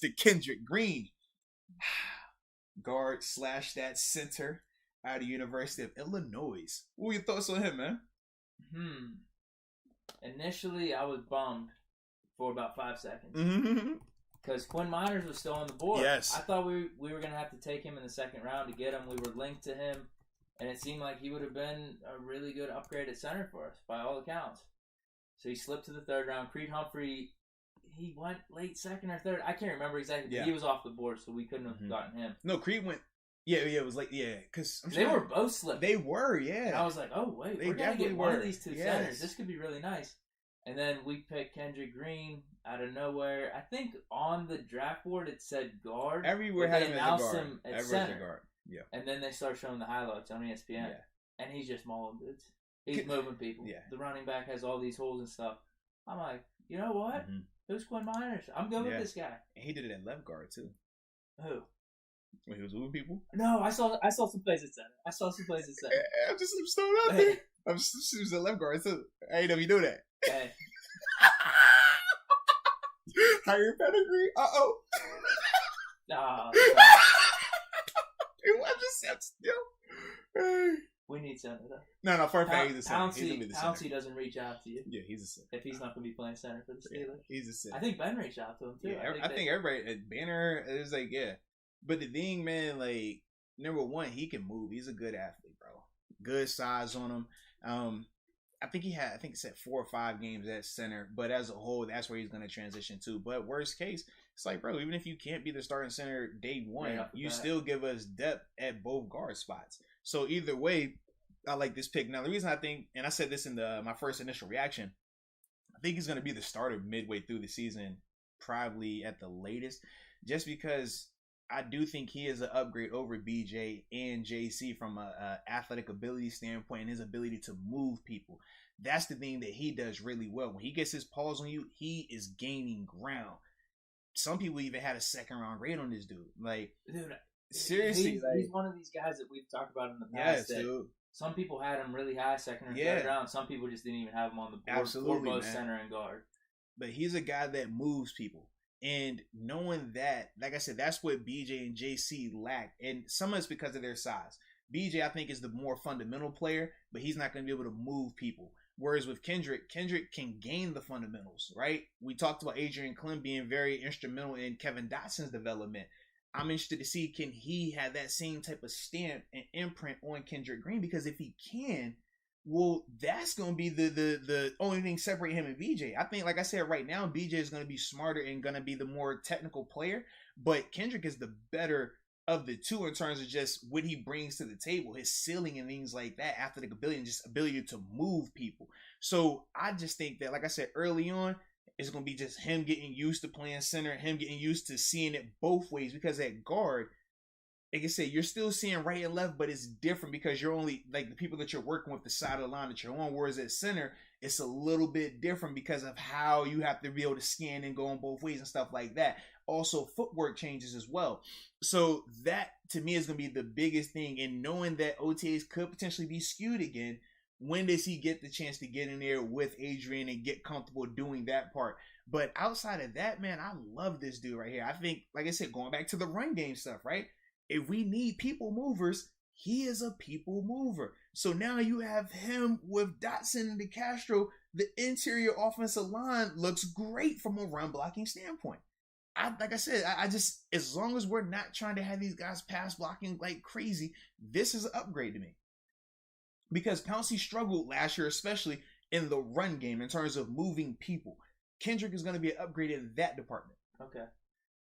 to Kendrick Green, guard / that center out of the University of Illinois. What were your thoughts on him, man? Initially, I was bummed for about 5 seconds. Mm-hmm. Because Quinn Miners was still on the board. Yes. I thought we were going to have to take him in the second round to get him. We were linked to him. And it seemed like he would have been a really good upgrade at center for us, by all accounts. So he slipped to the third round. Creed Humphrey, he went late second or third. I can't remember exactly. But he was off the board, so we couldn't have gotten him. No, Creed went. Yeah, it was like, because they were both slipped. They were, yeah. And I was like, oh, wait, we're going to get one of these two centers. This could be really nice. And then we picked Kendrick Green out of nowhere. I think on the draft board it said guard. Everywhere had him as a guard. Him at center. Guard. Yeah. And then they start showing the highlights on ESPN. Yeah. And he's just mauling dudes. He's moving people. Yeah. The running back has all these holes and stuff. I'm like, you know what? Mm-hmm. Who's Quinn Miners? I'm good with this guy. And he did it at left guard too. Who? When he was moving people? No, I saw some plays at center. I'm just throwing out there. I'm just he was at left guard too. I ain't know you do that. Hey. Higher pedigree? Uh-oh. Nah. I'm just yo. We need center though. No, for a fact he's a center. Pouncey doesn't reach out to you. Yeah, he's a center. If he's not going to be playing center for the Steelers. Yeah, he's a center. I think Ben reached out to him too. Yeah, I think everybody, Banner is like, yeah. But the thing, man, like, number one, he can move. He's a good athlete, bro. Good size on him. I think he said 4 or 5 games at center, but as a whole, that's where he's going to transition to. But worst case, it's like, bro, even if you can't be the starting center day one, you still give us depth at both guard spots. So either way, I like this pick. Now, the reason I think, and I said this in my first initial reaction, I think he's going to be the starter midway through the season, probably at the latest, just because I do think he is an upgrade over BJ and JC from a athletic ability standpoint and his ability to move people. That's the thing that he does really well. When he gets his paws on you, he is gaining ground. Some people even had a second round grade on this dude. Like, dude, seriously, he's one of these guys that we've talked about in the past. Yes, dude. Some people had him really high, second or third round. Some people just didn't even have him on the board for both center and guard. But he's a guy that moves people. And knowing that, like I said, that's what BJ and JC lack. And some of it's because of their size. BJ, I think, is the more fundamental player, but he's not going to be able to move people. Whereas with Kendrick can gain the fundamentals, right? We talked about Adrian Clem being very instrumental in Kevin Dotson's development. I'm interested to see, can he have that same type of stamp and imprint on Kendrick Green? Because if he can, well, that's going to be the only thing separating him and BJ. I think, like I said, right now, BJ is going to be smarter and going to be the more technical player. But Kendrick is the better of the two in terms of just what he brings to the table, his ceiling and things like that, athletic ability and just ability to move people. So I just think that, like I said, early on, it's going to be just him getting used to playing center, him getting used to seeing it both ways. Because at guard, like I said, you're still seeing right and left, but it's different because you're only, like, the people that you're working with, the side of the line that you're on, whereas at center, it's a little bit different because of how you have to be able to scan and go on both ways and stuff like that. Also, footwork changes as well. So that, to me, is going to be the biggest thing. And knowing that OTAs could potentially be skewed again, when does he get the chance to get in there with Adrian and get comfortable doing that part? But outside of that, man, I love this dude right here. I think, like I said, going back to the run game stuff, right? If we need people movers, he is a people mover. So now you have him with Dotson and DeCastro. The interior offensive line looks great from a run blocking standpoint. Like I said, I just, as long as we're not trying to have these guys pass blocking like crazy, this is an upgrade to me. Because Pouncey struggled last year, especially in the run game in terms of moving people. Kendrick is going to be an upgrade in that department. Okay.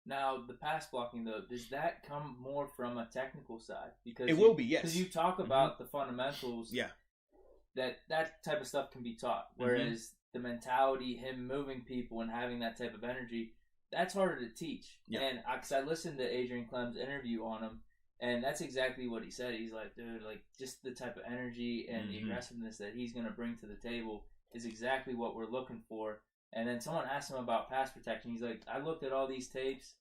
Now, the pass blocking, though, does that come more from a technical side? Because it will be, yes. Because you talk about the fundamentals. Yeah. That type of stuff can be taught. Whereas the mentality, him moving people and having that type of energy, that's harder to teach. Yeah. And because I listened to Adrian Clem's interview on him, and that's exactly what he said. He's like, dude, like, just the type of energy and the aggressiveness that he's going to bring to the table is exactly what we're looking for. And then someone asked him about pass protection. He's like, I looked at all these tapes,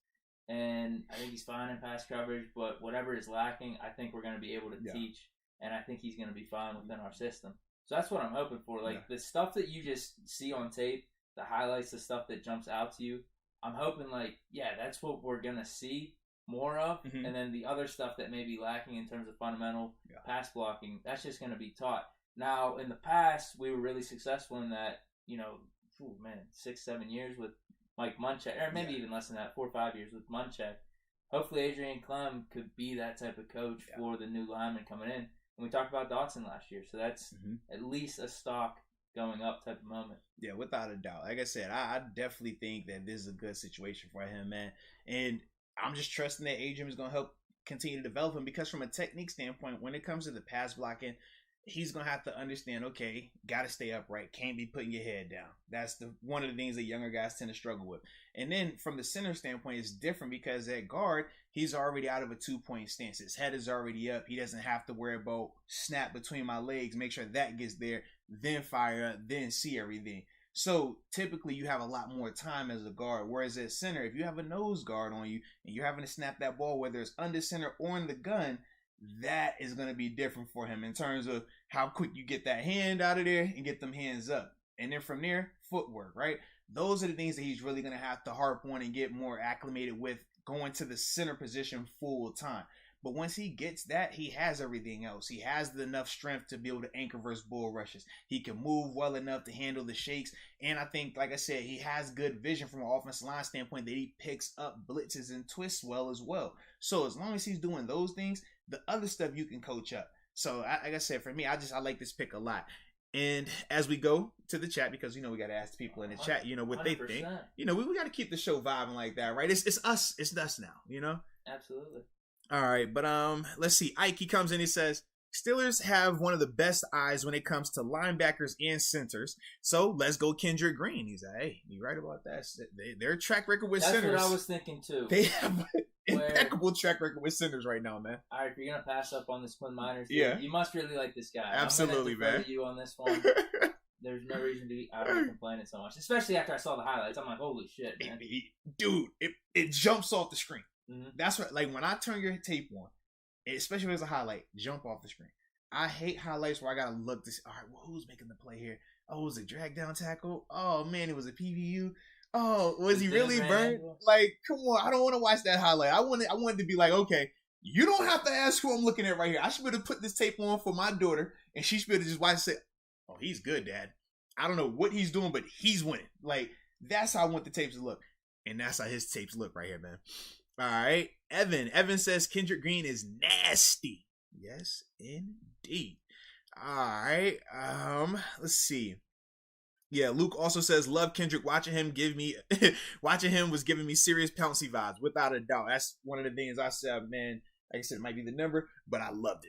and I think he's fine in pass coverage, but whatever is lacking, I think we're going to be able to teach, and I think he's going to be fine within our system. So that's what I'm hoping for. Like, the stuff that you just see on tape, the highlights, the stuff that jumps out to you, I'm hoping, like, yeah, that's what we're going to see more of. Mm-hmm. And then the other stuff that may be lacking in terms of fundamental pass blocking, that's just going to be taught. Now, in the past, we were really successful in that, 6-7 years with Mike Munchak, or maybe even less than that, 4 or 5 years with Munchak. Hopefully, Adrian Clem could be that type of coach for the new lineman coming in. And we talked about Dotson last year, so that's at least a stock going up type of moment. Yeah, without a doubt. Like I said, I definitely think that this is a good situation for him, man. And I'm just trusting that Adrian is going to help continue to develop him, because from a technique standpoint, when it comes to the pass blocking, he's going to have to understand, okay, got to stay upright. Can't be putting your head down. That's one of the things that younger guys tend to struggle with. And then from the center standpoint, it's different, because at guard, he's already out of a 2-point stance. His head is already up. He doesn't have to worry about snap between my legs, make sure that gets there, then fire up, then see everything. So typically you have a lot more time as a guard. Whereas at center, if you have a nose guard on you and you're having to snap that ball, whether it's under center or in the gun, that is going to be different for him in terms of how quick you get that hand out of there and get them hands up. And then from there, footwork, right? Those are the things that he's really going to have to harp on and get more acclimated with going to the center position full time. But once he gets that, he has everything else. He has enough strength to be able to anchor versus bull rushes. He can move well enough to handle the shakes. And I think, like I said, he has good vision from an offensive line standpoint that he picks up blitzes and twists well as well. So as long as he's doing those things, the other stuff you can coach up. So like I said, for me, I like this pick a lot. And as we go to the chat, because, we got to ask the people in the chat, what 100%. They think. We got to keep the show vibing like that, right? It's us. It's us now, Absolutely. All right, but let's see. Ike, he comes in, he says, Steelers have one of the best eyes when it comes to linebackers and centers. So let's go Kendrick Green. He's like, hey, you're right about that. Their track record with centers. That's what I was thinking too. They have an impeccable track record with centers right now, man. All right, if you're going to pass up on this Quinn Miners, you must really like this guy. Absolutely, I'm gonna defer to you on this one. There's no reason to be out of complaining so much, especially after I saw the highlights. I'm like, holy shit, man. Dude, it jumps off the screen. Mm-hmm. That's what, like, when I turn your tape on, especially when it's a highlight, jump off the screen. I hate highlights where I gotta look this. All right, well, who's making the play here? Oh, was it drag down tackle? Oh man, it was a PVU. Oh, was he really burned? Like, come on, I don't want to watch that highlight. I wanted to be like, okay, you don't have to ask who I'm looking at right here. I should be able to put this tape on for my daughter, and she should be able to just watch and say, oh, he's good, Dad. I don't know what he's doing, but he's winning. Like, that's how I want the tapes to look, and that's how his tapes look right here, man. All right, Evan says Kendrick Green is nasty. Yes, indeed. All right, let's see. Yeah, Luke also says love Kendrick. Watching him was giving me serious Pouncey vibes, without a doubt. That's one of the things I said, man. Like I said, it might be the number, but I loved it.